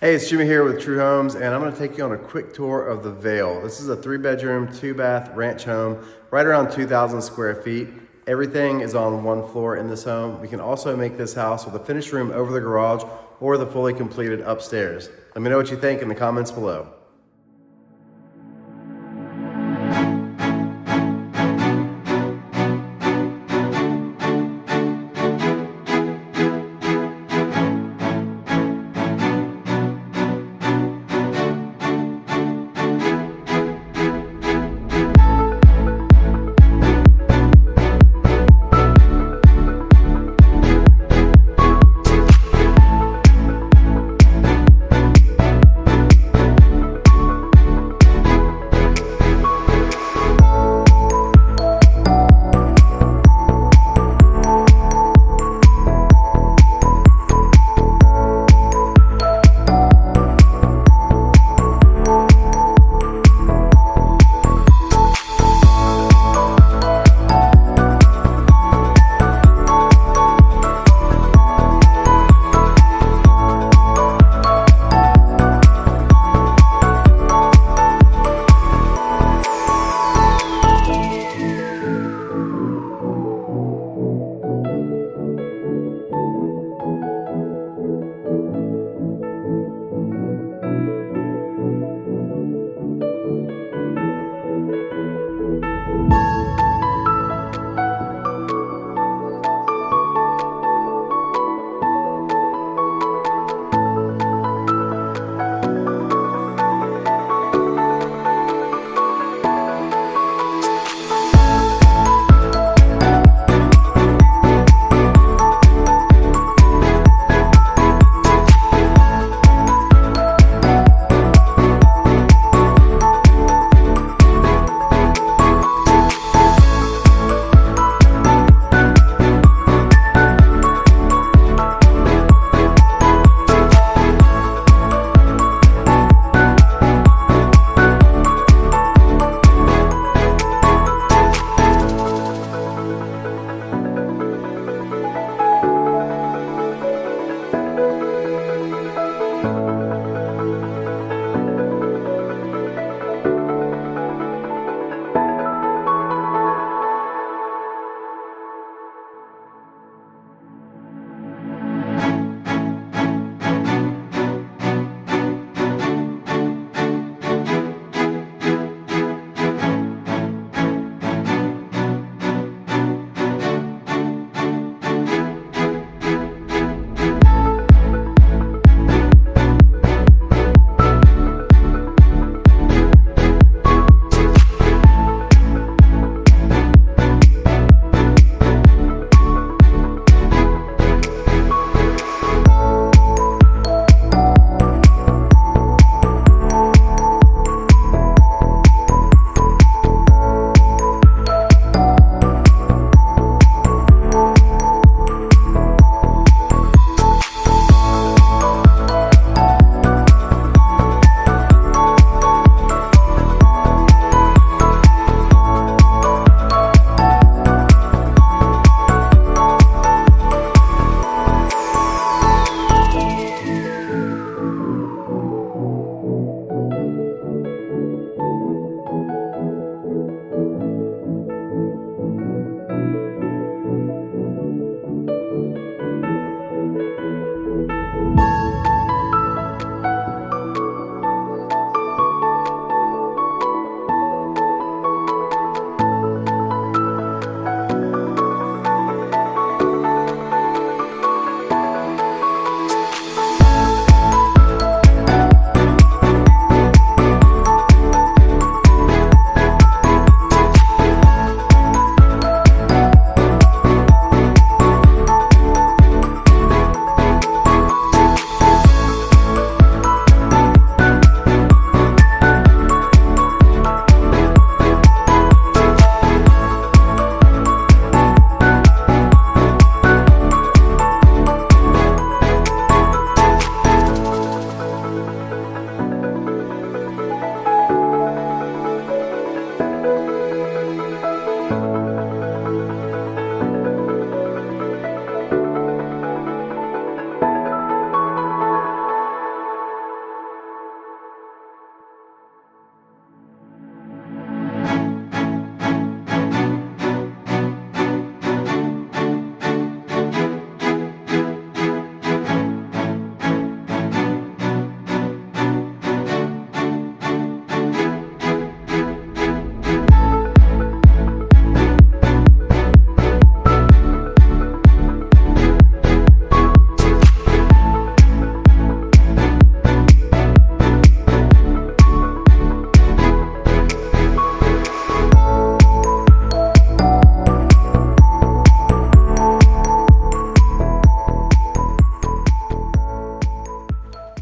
Hey, it's Jimmy here with True Homes, and I'm going to take you on a quick tour of the Vale. This is a 3-bedroom, 2-bath ranch home, right around 2,000 square feet. Everything is on one floor in this home. We can also make this house with a finished room over the garage or the fully completed upstairs. Let me know what you think in the comments below.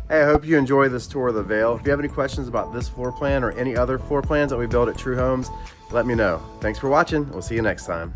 Hey, I hope you enjoy this tour of the Vale. If you have any questions about this floor plan or any other floor plans that we build at True Homes, let me know. Thanks for watching. We'll see you next time.